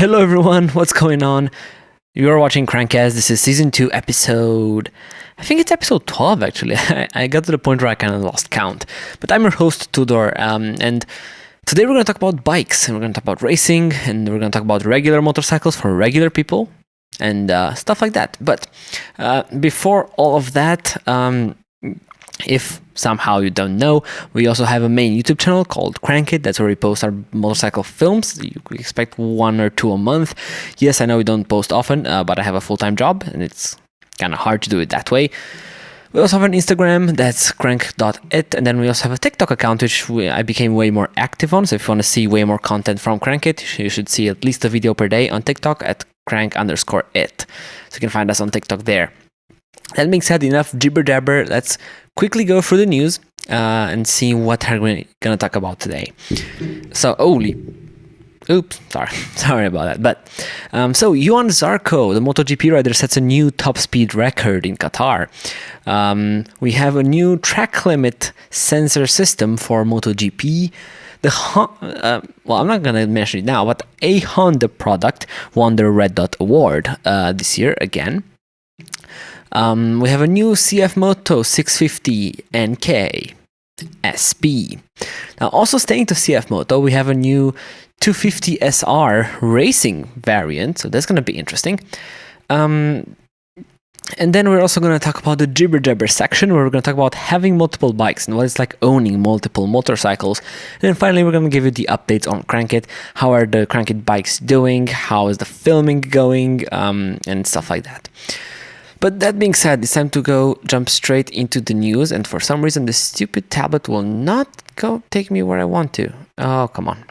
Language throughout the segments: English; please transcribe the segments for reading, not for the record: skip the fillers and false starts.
Hello everyone, what's going on? You're watching KRANKiT. This is season 2 episode... I think it's episode 12 actually. I got to the point where I kind of lost count. But I'm your host, Tudor, and today we're going to talk about bikes, and we're going to talk about racing, and we're going to talk about regular motorcycles for regular people, and stuff like that. But before all of that, if somehow you don't know, we also have a main YouTube channel called KRANKiT. That's where we post our motorcycle films. You can expect 1 or 2 a month. Yes, I know we don't post often, but I have a full-time job, and it's kind of hard to do it that way. We also have an Instagram, that's crank.it, and then we also have a TikTok account, which I became way more active on. So if you want to see way more content from KRANKiT, you should see at least a video per day on TikTok at crank_it. So you can find us on TikTok there. That being said, enough jibber jabber. Let's quickly go through the news and see what we're gonna talk about today. So, sorry about that. But so Zarco, the MotoGP rider, sets a new top speed record in Qatar. We have a new track limit sensor system for MotoGP. I'm not gonna mention it now, but a Honda product won the Red Dot Award this year again. We have a new CFMoto 650 NK SP. Now, also staying to CFMoto, we have a new 250 SR racing variant, so that's going to be interesting. And then we're also going to talk about the jibber jabber section, where we're going to talk about having multiple bikes and what it's like owning multiple motorcycles. And then finally, we're going to give you the updates on KRANKiT. How are the KRANKiT bikes doing? How is the filming going? And stuff like that. But that being said, it's time to jump straight into the news, and for some reason this stupid tablet will not take me where I want to. Oh, come on.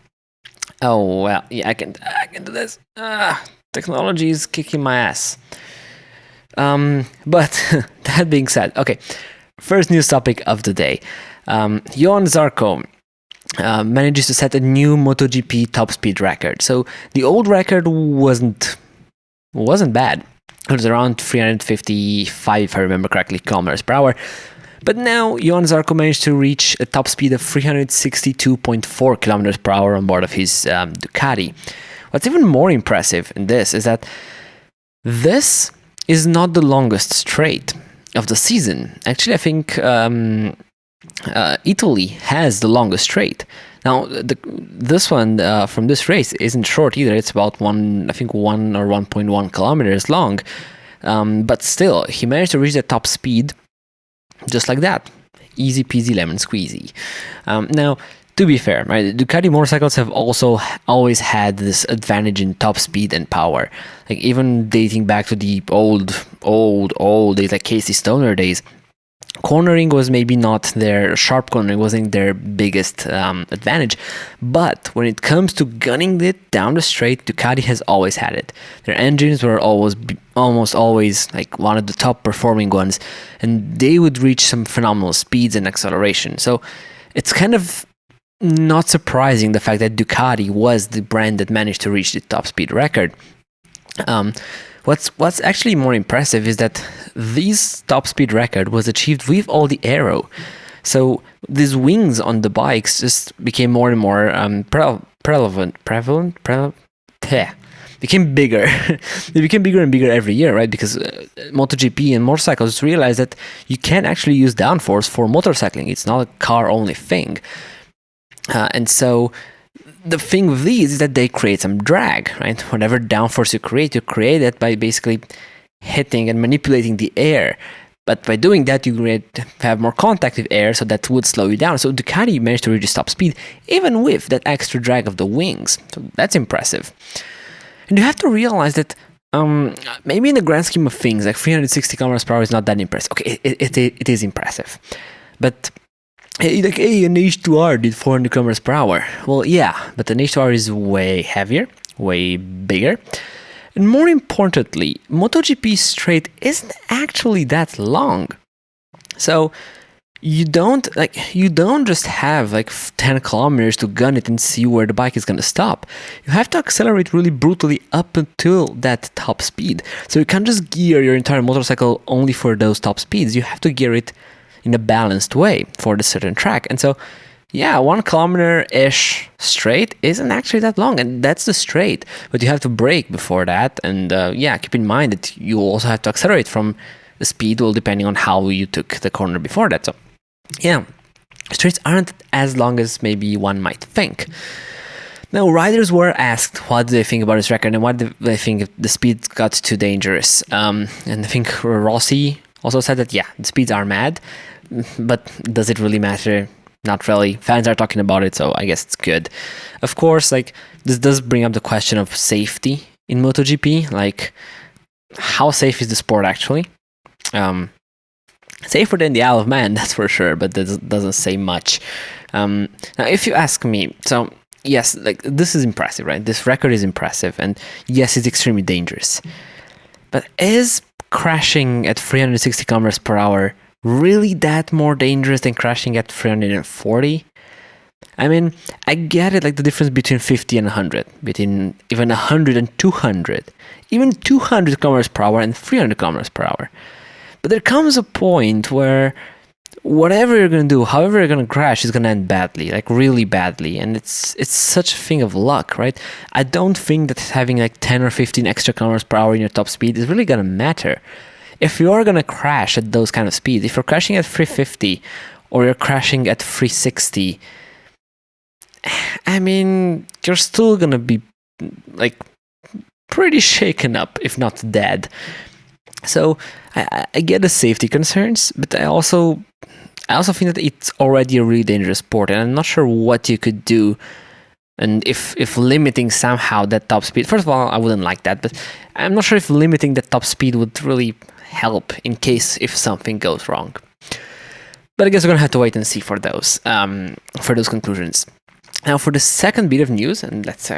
Oh, well, yeah, I can do this. Technology is kicking my ass. But that being said, okay, first news topic of the day. Zarco manages to set a new MotoGP Top Speed Record. So the old record wasn't bad. It was around 355, if I remember correctly, kilometers per hour. But now, Zarco managed to reach a top speed of 362.4 kilometers per hour on board of his Ducati. What's even more impressive in this is that this is not the longest straight of the season. Actually, I think Italy has the longest straight. Now, this one from this race isn't short either. It's about 1 or 1.1 kilometers long. But still, he managed to reach the top speed just like that. Easy peasy lemon squeezy. Now, to be fair, right, Ducati motorcycles have also always had this advantage in top speed and power. Like, even dating back to the old days, like Casey Stoner days. Cornering was maybe not sharp cornering wasn't their biggest advantage, but when it comes to gunning it down the straight, Ducati has always had it. Their engines were almost always like one of the top performing ones, and they would reach some phenomenal speeds and acceleration. So it's kind of not surprising the fact that Ducati was the brand that managed to reach the top speed record. What's actually more impressive is that this top speed record was achieved with all the aero. So these wings on the bikes just became more and more became bigger. They became bigger and bigger every year, right? Because MotoGP and motorcycles realized that you can actually use downforce for motorcycling. It's not a car-only thing. And so the thing with these is that they create some drag, right? Whatever downforce you create it by basically hitting and manipulating the air. But by doing that, you have more contact with air, so that would slow you down. So Ducati managed to reach top speed, even with that extra drag of the wings. So that's impressive. And you have to realize that maybe in the grand scheme of things, like 360 kilometers per hour is not that impressive. Okay, it is impressive. But an H2R did 400 kilometers per hour. Well, yeah, but an H2R is way heavier, way bigger. And more importantly, MotoGP straight isn't actually that long. So you don't just have like 10 kilometers to gun it and see where the bike is going to stop. You have to accelerate really brutally up until that top speed. So you can't just gear your entire motorcycle only for those top speeds. You have to gear it in a balanced way for the certain track. And so yeah, 1 kilometer-ish straight isn't actually that long, and that's the straight. But you have to brake before that, and yeah, keep in mind that you also have to accelerate from the speed, well, depending on how you took the corner before that. So, yeah, straights aren't as long as maybe one might think. Now, riders were asked what do they think about this record and what do they think if the speed got too dangerous. And I think Rossi also said that, yeah, the speeds are mad, but does it really matter? Not really. Fans are talking about it, so I guess it's good. Of course, like, this does bring up the question of safety in MotoGP. Like, how safe is the sport actually? Safer than the Isle of Man, that's for sure, but that doesn't say much. Now, if you ask me, so yes, like, this is impressive, right? This record is impressive, and yes, it's extremely dangerous. But is crashing at 360 kilometers per hour really that more dangerous than crashing at 340? I mean, I get it, like the difference between 50 and 100, between even 100 and 200, even 200 kilometers per hour and 300 kilometers per hour. But there comes a point where whatever you're going to do, however you're going to crash, is going to end badly, like really badly. And it's such a thing of luck, right? I don't think that having like 10 or 15 extra kilometers per hour in your top speed is really going to matter. If you are going to crash at those kind of speeds, if you're crashing at 350 or you're crashing at 360, I mean, you're still going to be like pretty shaken up, if not dead. So I get the safety concerns, but I also think that it's already a really dangerous sport, and I'm not sure what you could do. And if limiting somehow that top speed, first of all, I wouldn't like that, but I'm not sure if limiting the top speed would really help in case if something goes wrong. But I guess we're gonna have to wait and see for those conclusions. Now for the second bit of news, and let's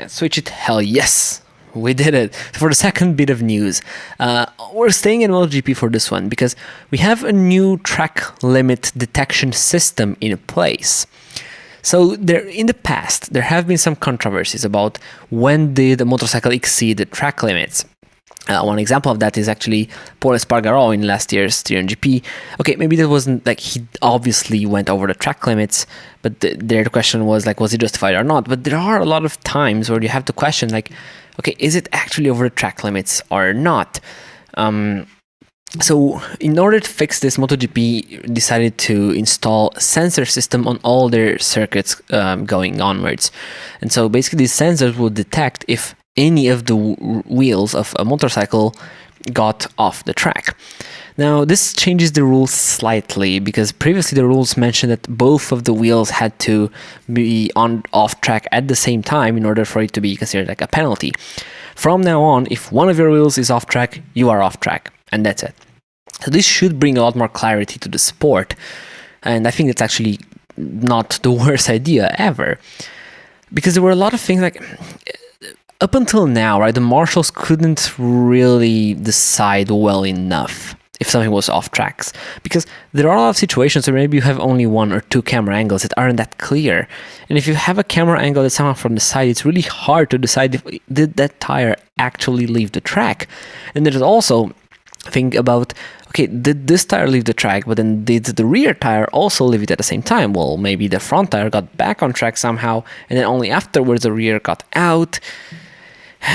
switch it. Hell yes, we did it. For the second bit of news, we're staying in MotoGP for this one because we have a new track limit detection system in place. So in the past, there have been some controversies about when did a motorcycle exceed the track limits. One example of that is actually Pol Espargaró in last year's Styrian GP. Okay, maybe that wasn't like he obviously went over the track limits, but the question was like, was he justified or not? But there are a lot of times where you have to question like, okay, is it actually over the track limits or not? So in order to fix this, MotoGP decided to install a sensor system on all their circuits going onwards. And so basically these sensors will detect if any of the wheels of a motorcycle got off the track. Now, this changes the rules slightly because previously the rules mentioned that both of the wheels had to be off track at the same time in order for it to be considered like a penalty. From now on, if one of your wheels is off track, you are off track, and that's it. So this should bring a lot more clarity to the sport, and I think it's actually not the worst idea ever, because there were a lot of things like, up until now, right, the marshals couldn't really decide well enough if something was off tracks, because there are a lot of situations where maybe you have only one or two camera angles that aren't that clear, and if you have a camera angle that's somehow from the side, it's really hard to decide if did that tire actually leave the track. And there's also think about, okay, did this tire leave the track, but then did the rear tire also leave it at the same time? Well, maybe the front tire got back on track somehow, and then only afterwards the rear got out.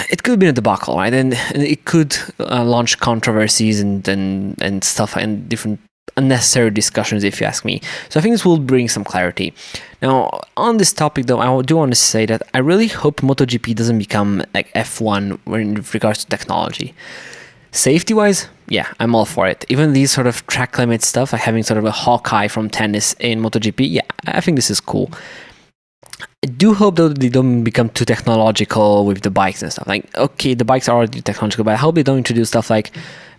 It could be a debacle, right? And it could launch controversies and stuff and different unnecessary discussions, if you ask me. So I think this will bring some clarity. Now, on this topic, though, I do want to say that I really hope MotoGP doesn't become like F1 in regards to technology. Safety-wise, yeah, I'm all for it. Even these sort of track limit stuff, like having sort of a Hawkeye from tennis in MotoGP, yeah, I think this is cool. I do hope, though, that they don't become too technological with the bikes and stuff. Like, okay, the bikes are already technological, but I hope they don't introduce stuff like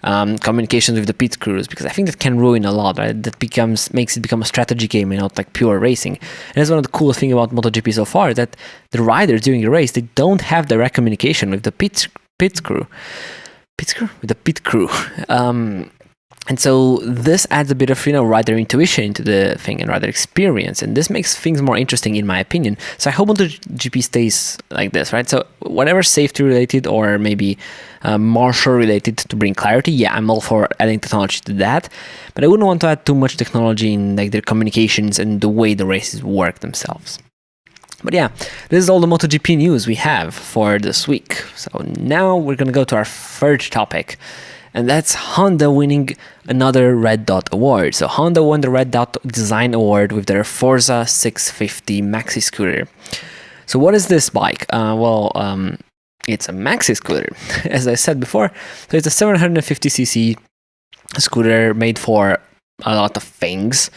communications with the pit crews, because I think that can ruin a lot, right? That makes it become a strategy game and not like pure racing. And that's one of the coolest things about MotoGP so far, that the riders during the race, they don't have direct communication with the pit crew. With the pit crew. And so this adds a bit of, rider intuition into the thing and rider experience, and this makes things more interesting in my opinion. So I hope MotoGP stays like this, right? So whatever safety related or maybe marshal related to bring clarity, yeah, I'm all for adding technology to that, but I wouldn't want to add too much technology in like their communications and the way the races work themselves. But yeah, this is all the MotoGP news we have for this week. So now we're gonna go to our third topic, and that's Honda winning another Red Dot Award. So Honda won the Red Dot Design Award with their Forza 650 maxi scooter. So what is this bike? It's a maxi scooter, as I said before. So it's a 750cc scooter made for a lot of things.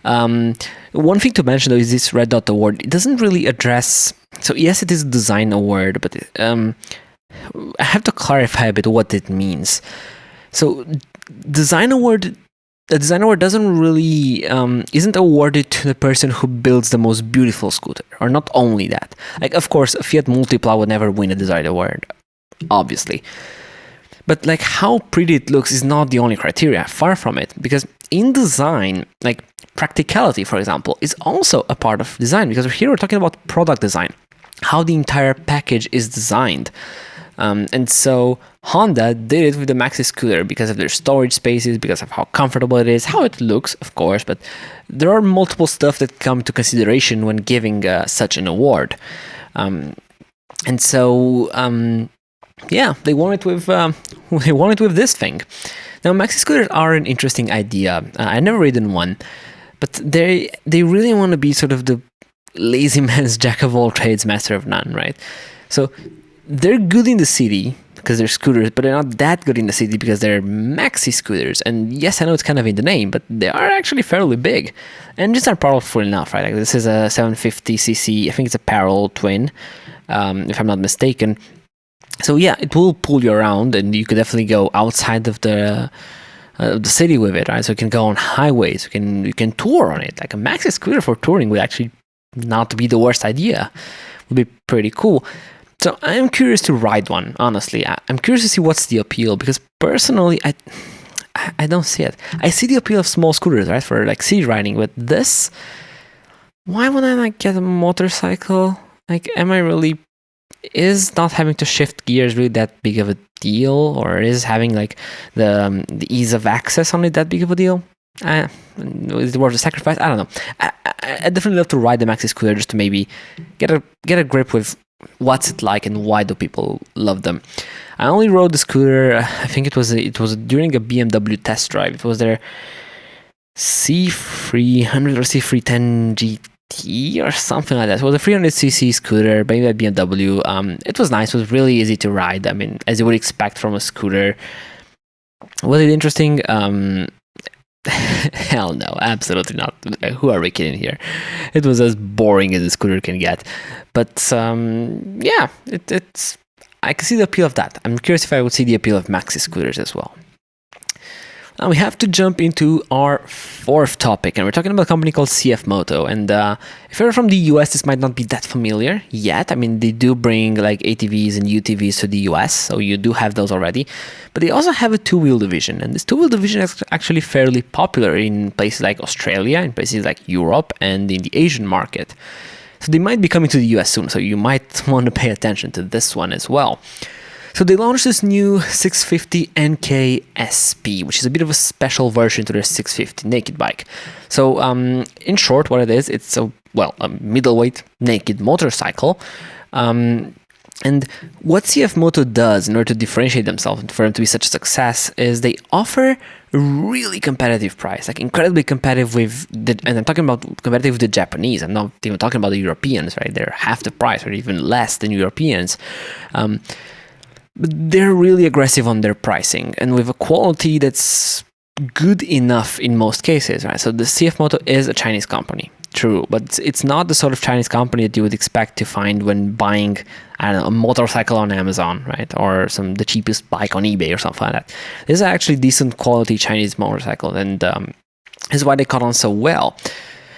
One thing to mention though is this Red Dot Award. It doesn't really address. So yes, it is a design award, but I have to clarify a bit what it means. So, a design award doesn't really isn't awarded to the person who builds the most beautiful scooter, or not only that. Like, of course, a Fiat Multipla would never win a design award, obviously. But like how pretty it looks is not the only criteria. Far from it, because in design, like practicality, for example, is also a part of design. Because here we're talking about product design, how the entire package is designed. And so Honda did it with the maxi scooter because of their storage spaces, because of how comfortable it is, how it looks, of course, but there are multiple stuff that come to consideration when giving such an award. And so, yeah, they won it with this thing. Now, maxi scooters are an interesting idea. I've never ridden one, but they really want to be sort of the lazy man's jack of all trades, master of none, right? So they're good in the city because they're scooters, but they're not that good in the city because they're maxi scooters. And yes, I know it's kind of in the name, but they are actually fairly big. And just aren't powerful enough, right? Like this is a 750cc, I think it's a parallel twin, if I'm not mistaken. So yeah, it will pull you around, and you could definitely go outside of the city with it, right? So you can go on highways, you can tour on it. Like a maxi scooter for touring would actually not be the worst idea. Would be pretty cool. So I'm curious to ride one, honestly. I'm curious to see what's the appeal, because personally, I don't see it. I see the appeal of small scooters, right, for like city riding, but this, why would I like get a motorcycle? Like, is not having to shift gears really that big of a deal, or is having like the ease of access on it that big of a deal? Is it worth the sacrifice? I don't know. I definitely love to ride the maxi scooter just to maybe get a grip with what's it like and why do people love them. I only rode the scooter, I think it was during a BMW test drive. It was their C300 or C310 GT or something like that. It was a 300cc scooter made by BMW. It was nice. It was really easy to ride. I mean, as you would expect from a scooter. Was it interesting? Hell no, absolutely not. Who are we kidding here? It was as boring as a scooter can get. But yeah, it's. I can see the appeal of that. I'm curious if I would see the appeal of maxi scooters as well. Now we have to jump into our fourth topic, and we're talking about a company called CFMoto. And if you're from the US, this might not be that familiar yet. I mean, they do bring like ATVs and UTVs to the US, so you do have those already. But they also have a two-wheel division, and this two-wheel division is actually fairly popular in places like Australia, in places like Europe, and in the Asian market. So they might be coming to the US soon, so you might want to pay attention to this one as well. So they launched this new 650 NK SP, which is a bit of a special version to their 650 naked bike. So in short, what it is, it's a middleweight naked motorcycle. And what CFMoto does in order to differentiate themselves and for them to be such a success is they offer a really competitive price, like incredibly competitive and I'm talking about competitive with the Japanese. I'm not even talking about the Europeans, right? They're half the price or even less than Europeans. But they're really aggressive on their pricing and with a quality that's good enough in most cases, right? So the CFMoto is a Chinese company, true, but it's not the sort of Chinese company that you would expect to find when buying, I don't know, a motorcycle on Amazon, right? Or the cheapest bike on eBay or something like that. This is actually decent quality Chinese motorcycle, and this is why they caught on so well.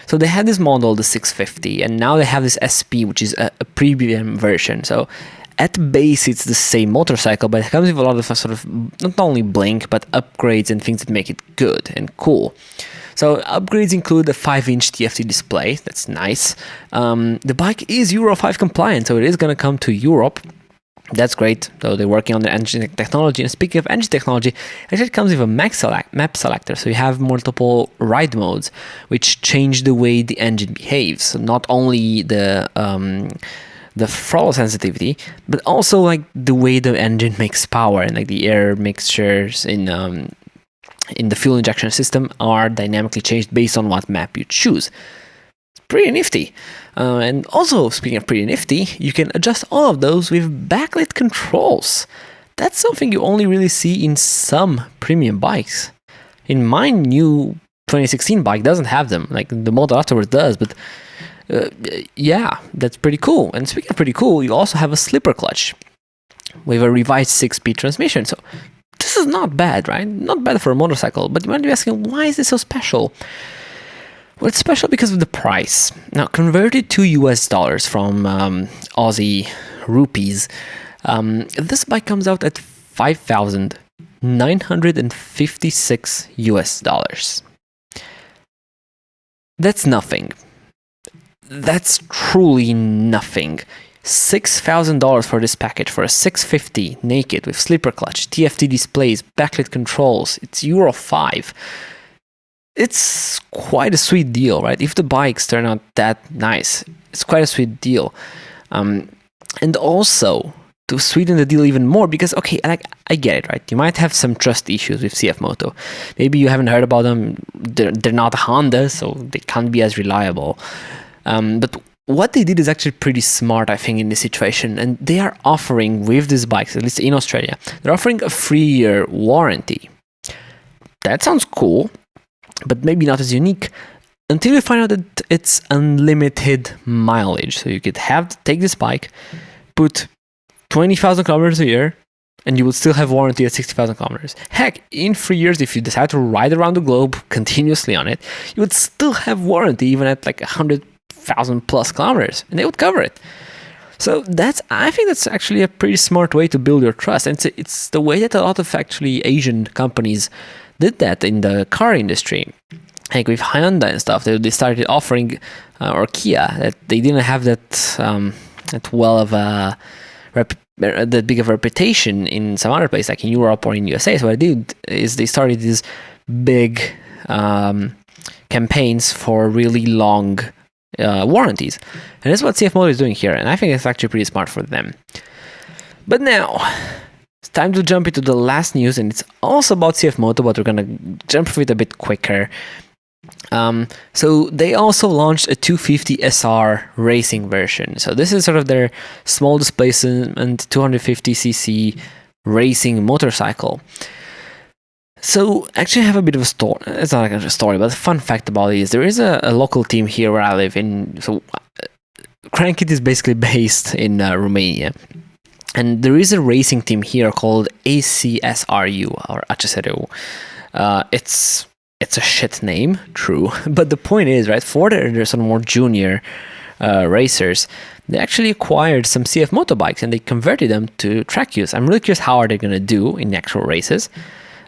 So they had this model, the 650, and now they have this SP, which is a premium version. So At base, it's the same motorcycle, but it comes with a lot of sort of not only bling, but upgrades and things that make it good and cool. So upgrades include a 5-inch TFT display. That's nice. The bike is Euro 5 compliant, so it is going to come to Europe. That's great. So they're working on the engine technology. And speaking of engine technology, actually it comes with a map selector. So you have multiple ride modes, which change the way the engine behaves. So not only the throttle sensitivity, but also like the way the engine makes power, and like the air mixtures in the fuel injection system are dynamically changed based on what map you choose. It's pretty nifty. And also, speaking of pretty nifty, you can adjust all of those with backlit controls. That's something you only really see in some premium bikes. In my new 2016 bike doesn't have them, like the model afterwards does, but yeah, that's pretty cool. And speaking of pretty cool, you also have a slipper clutch with a revised 6-speed transmission. So this is not bad, right? Not bad for a motorcycle, but you might be asking, why is this so special? Well, it's special because of the price. Now, converted to US dollars from Aussie rupees, this bike comes out at $5,956 US dollars. That's nothing. That's truly nothing. $6,000 for this package for a 650 naked with slipper clutch, TFT displays, backlit controls. It's Euro 5. It's quite a sweet deal, right? If the bikes turn out that nice, it's quite a sweet deal. And also, to sweeten the deal even more, because, okay, like, I get it, right? You might have some trust issues with CFMoto. Maybe you haven't heard about them. They're not Honda, so they can't be as reliable. But what they did is actually pretty smart, I think, in this situation. And they are offering, with these bikes, at least in Australia, they're offering a 3-year warranty. That sounds cool, but maybe not as unique until you find out that it's unlimited mileage. So you could take this bike, put 20,000 kilometers a year, and you will still have warranty at 60,000 kilometers. Heck, in 3 years, if you decide to ride around the globe continuously on it, you would still have warranty even at like 100,000 plus kilometers, and they would cover it. So I think that's actually a pretty smart way to build your trust. And it's the way that a lot of actually Asian companies did that in the car industry. Like with Hyundai and stuff, they started offering, or Kia, that they didn't have that big of a reputation in some other place, like in Europe or in USA. So what they did is they started these big campaigns for really long warranties. And that's what CFMoto is doing here, and I think it's actually pretty smart for them. But now, it's time to jump into the last news, and it's also about CFMoto, but we're gonna jump through it a bit quicker. So they also launched a 250 SR racing version. So this is sort of their small displacement 250cc racing motorcycle. So actually I have a bit of a story. It's not like a story, but a fun fact about it is there is a local team here where I live in. So KRANKiT is basically based in Romania. And there is a racing team here called ACSRU or ACSRU. It's a shit name, true. But the point is, right, for there's some more junior racers, they actually acquired some CFMoto bikes and they converted them to track use. I'm really curious how are they going to do in actual races.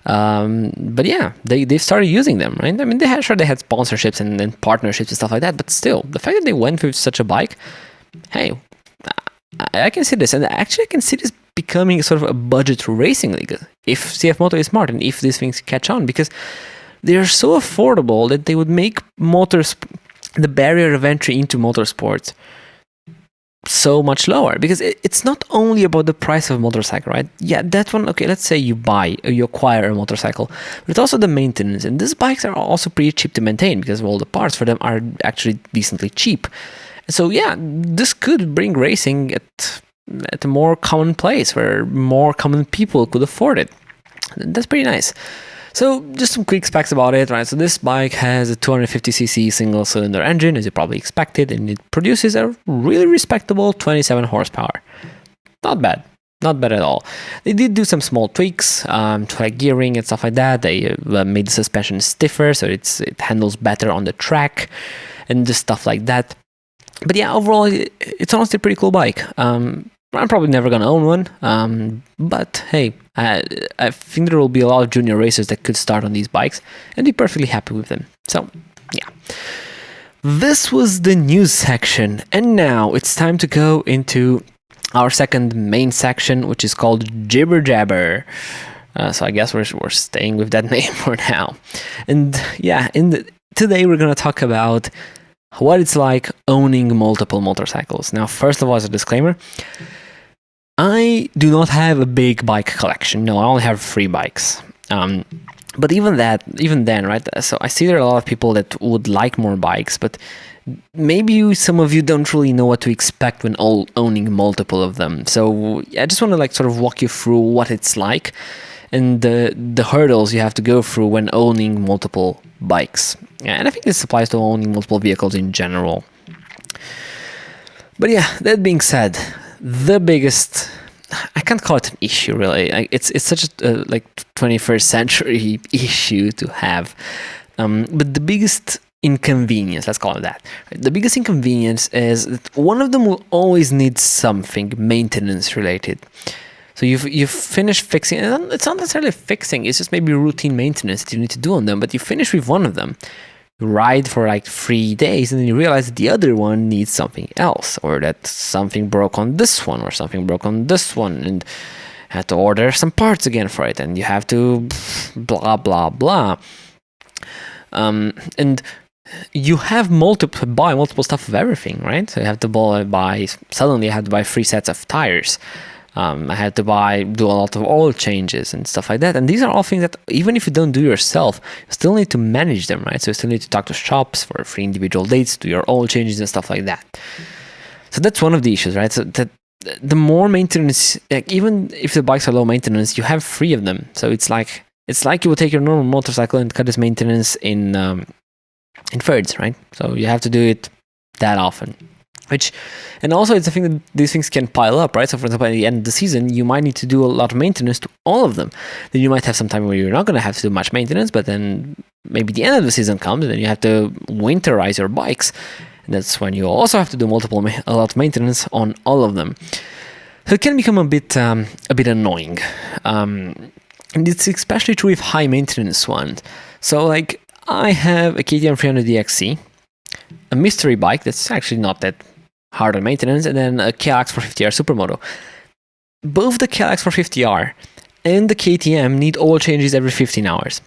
But yeah, they've started using them, right? I mean, they had sponsorships and partnerships and stuff like that, but still, the fact that they went with such a bike, hey, I can see this, and actually I can see this becoming sort of a budget racing league if CFMoto is smart and if these things catch on, because they are so affordable that they would make the barrier of entry into motorsports so much lower, because it's not only about the price of a motorcycle, right? Yeah, that one, okay, let's say you acquire a motorcycle, but it's also the maintenance, and these bikes are also pretty cheap to maintain because all the parts for them are actually decently cheap. So yeah, this could bring racing at a more common place where more common people could afford it. That's pretty nice. So just some quick specs about it, right? So this bike has a 250cc single-cylinder engine, as you probably expected, and it produces a really respectable 27 horsepower. Not bad. Not bad at all. They did do some small tweaks to like gearing and stuff like that. They made the suspension stiffer, so it handles better on the track and just stuff like that. But yeah, overall, it's honestly a pretty cool bike. I'm probably never gonna own one, but hey, I think there will be a lot of junior racers that could start on these bikes and be perfectly happy with them. So, yeah. This was the news section, and now it's time to go into our second main section, which is called Jibber Jabber. So I guess we're staying with that name for now. And yeah, today we're gonna talk about what it's like owning multiple motorcycles. Now, first of all, as a disclaimer, I do not have a big bike collection. No, I only have 3 bikes. But even then, right? So I see there are a lot of people that would like more bikes, but maybe some of you don't really know what to expect when owning multiple of them. So I just want to sort of walk you through what it's like and the hurdles you have to go through when owning multiple bikes. And I think this applies to owning multiple vehicles in general. But yeah, that being said, the biggest, I can't call it an issue really. It's such a 21st century issue to have. But the biggest inconvenience, let's call it that. The biggest inconvenience is that one of them will always need something maintenance related. So you've finished fixing, and it's not necessarily fixing, it's just maybe routine maintenance that you need to do on them, but you finish with one of them, you ride for 3 days, and then you realize that the other one needs something else, or that something broke on this one, or something broke on this one, and had to order some parts again for it, and you have to blah, blah, blah. And you have buy multiple stuff of everything, right? So you have to suddenly I had to buy 3 sets of tires. I had to do a lot of oil changes and stuff like that. And these are all things that even if you don't do yourself, you still need to manage them, right? So you still need to talk to shops for 3 individual dates, do your oil changes and stuff like that. So that's one of the issues, right? So that the more maintenance, even if the bikes are low maintenance, you have 3 of them. So it's like you would take your normal motorcycle and cut its maintenance in thirds, right? So you have to do it that often. And also it's a thing that these things can pile up, right? So for example, at the end of the season, you might need to do a lot of maintenance to all of them. Then you might have some time where you're not going to have to do much maintenance, but then maybe the end of the season comes and then you have to winterize your bikes. And that's when you also have to do a lot of maintenance on all of them. So it can become a bit annoying. And it's especially true with high maintenance ones. So I have a KTM 300 DXC, a mystery bike that's actually not that hard on maintenance, and then a KRANKiT 450R Supermoto. Both the KRANKiT 450R and the KTM need oil changes every 15 hours.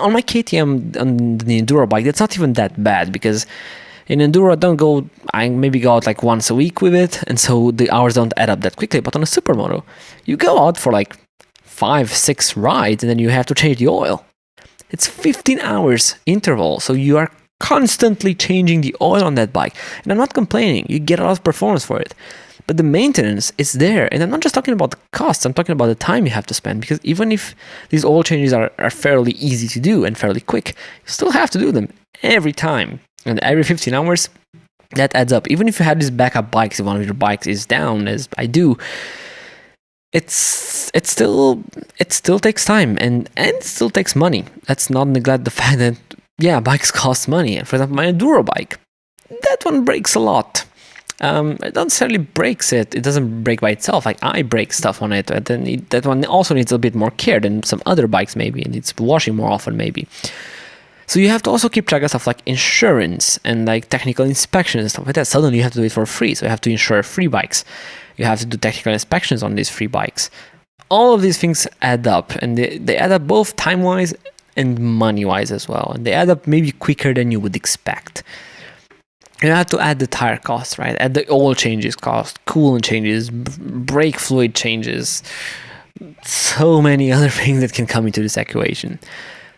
On my KTM, on the Enduro bike, that's not even that bad, because in Enduro I maybe go out once a week with it, and so the hours don't add up that quickly. But on a Supermoto, you go out for 5-6 rides, and then you have to change the oil. It's 15 hours interval, so you are constantly changing the oil on that bike. And I'm not complaining, you get a lot of performance for it. But the maintenance is there, and I'm not just talking about the costs, I'm talking about the time you have to spend, because even if these oil changes are fairly easy to do and fairly quick, you still have to do them every time. And every 15 hours, that adds up. Even if you have these backup bikes, if one of your bikes is down, as I do, it still takes time and it still takes money. Let's not neglect the fact that bikes cost money. And for example, my Enduro bike, that one breaks a lot. It not necessarily breaks it. It doesn't break by itself. I break stuff on it, and then that one also needs a bit more care than some other bikes maybe. It needs washing more often maybe. So you have to also keep track of stuff like insurance and technical inspections and stuff like that. Suddenly you have to do it for free. So you have to insure free bikes. You have to do technical inspections on these free bikes. All of these things add up, and they add up both time-wise and money-wise as well. And they add up maybe quicker than you would expect. You have to add the tire cost, right? Add the oil changes cost, coolant changes, brake fluid changes, so many other things that can come into this equation.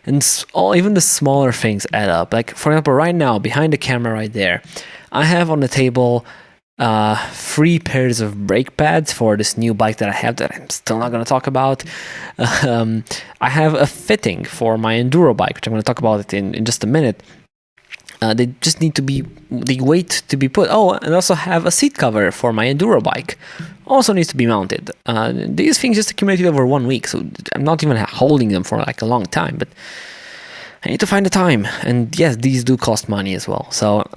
And even the smaller things add up. For example, right now, behind the camera right there, I have on the table 3 pairs of brake pads for this new bike that I have that I'm still not going to talk about. I have a fitting for my Enduro bike, which I'm going to talk about it in just a minute. They just need to the weight to be put. Oh, and also have a seat cover for my Enduro bike. Also needs to be mounted. These things just accumulated over 1 week, so I'm not even holding them for a long time, but I need to find the time. And yes, these do cost money as well. So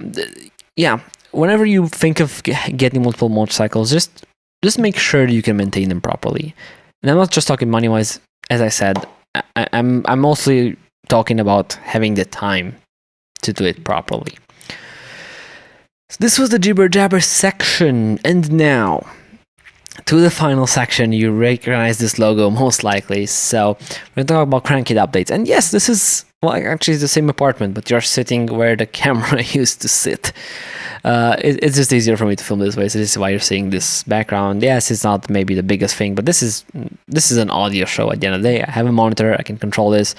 whenever you think of getting multiple motorcycles, just just make sure you can maintain them properly. And I'm not just talking money-wise. As I said, I'm mostly talking about having the time to do it properly. So this was the Jibber Jabber section, and now to the final section. You recognize this logo most likely. So we're going to talk about KRANKiT Updates. And yes, this is, well, actually it's the same apartment, but you're sitting where the camera used to sit. It's just easier for me to film this way, so this is why you're seeing this background. Yes, it's not maybe the biggest thing, but this is an audio show at the end of the day. I have a monitor, I can control this.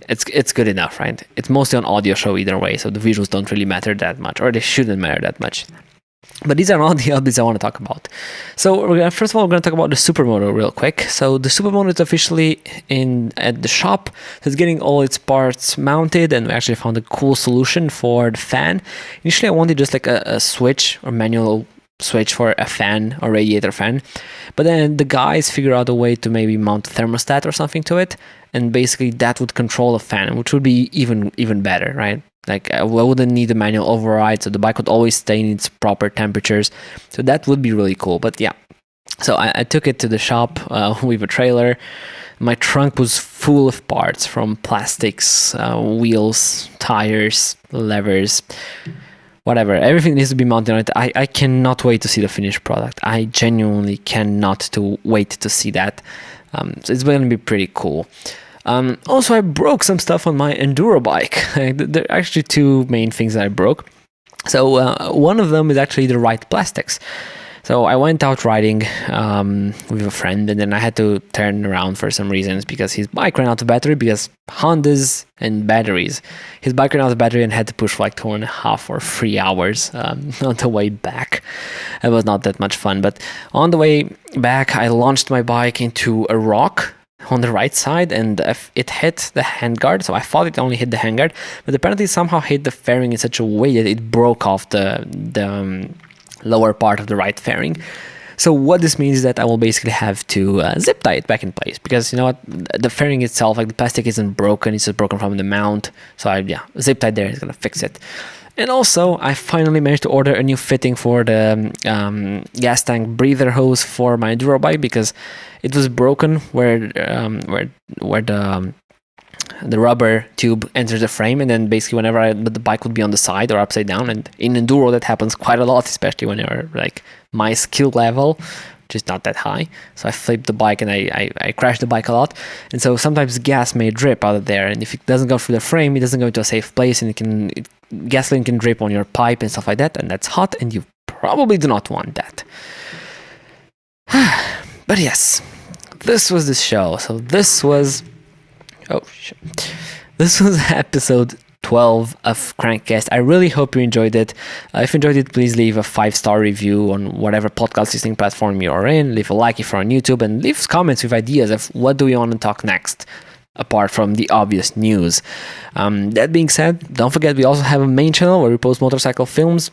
It's good enough, right? It's mostly an audio show either way, so the visuals don't really matter that much, or they shouldn't matter that much. But these are all the updates I want to talk about. So first of all, we're going to talk about the SuperMoto real quick. So the SuperMoto is officially at the shop. So it's getting all its parts mounted, and we actually found a cool solution for the fan. Initially, I wanted just like a switch or manual switch for a fan or radiator fan, but then the guys figured out a way to maybe mount a thermostat or something to it, and basically that would control a fan, which would be even better, right? Like I wouldn't need a manual override, so the bike would always stay in its proper temperatures. So that would be really cool. But yeah, so I took it to the shop with a trailer. My trunk was full of parts, from plastics, wheels, tires, levers, whatever. Everything needs to be mounted on it. I cannot wait to see the finished product. I genuinely cannot wait to see that. So it's going to be pretty cool. Also, I broke some stuff on my enduro bike. There are actually two main things that I broke. So one of them is actually the right plastics. So I went out riding with a friend, and then I had to turn around for some reasons because his bike ran out of battery, because Hondas and batteries. His bike ran out of battery and had to push for like 2.5 or 3 hours on the way back. It was not that much fun, but on the way back, I launched my bike into a rock on the right side, and it hit the handguard. So I thought it only hit the handguard, but apparently it somehow hit the fairing in such a way that it broke off the lower part of the right fairing. So what this means is that I will basically have to zip tie it back in place, because you know what, the fairing itself, like the plastic isn't broken, it's just broken from the mount. So zip tie there is gonna fix it. And also, I finally managed to order a new fitting for the gas tank breather hose for my enduro bike, because it was broken where the rubber tube enters the frame, and then basically whenever the bike would be on the side or upside down, and in enduro that happens quite a lot, especially when you're like my skill level, which is not that high. So I flipped the bike and I crashed the bike a lot, and so sometimes gas may drip out of there, and if it doesn't go through the frame, it doesn't go into a safe place, and gasoline can drip on your pipe and stuff like that, and that's hot, and you probably do not want that. But yes, this was the show. So this was episode 12 of KRANKcast. I really hope you enjoyed it. If you enjoyed it, please leave a 5-star review on whatever podcast listening platform you are in. Leave a like if you're on YouTube, and leave comments with ideas of what do we want to talk next, apart from the obvious news. That being said, don't forget we also have a main channel where we post motorcycle films.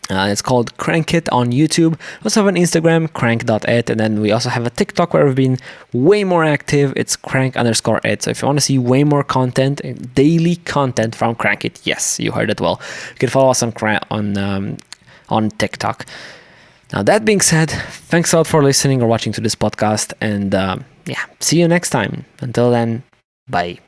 It's called KRANKiT on YouTube. We also have an Instagram, crank.it, and then we also have a TikTok where we've been way more active. It's crank_it. So if you want to see way more content, daily content from KRANKiT, yes, you heard it well, you can follow us on TikTok. Now that being said, thanks a lot for listening or watching to this podcast, and see you next time. Until then, bye.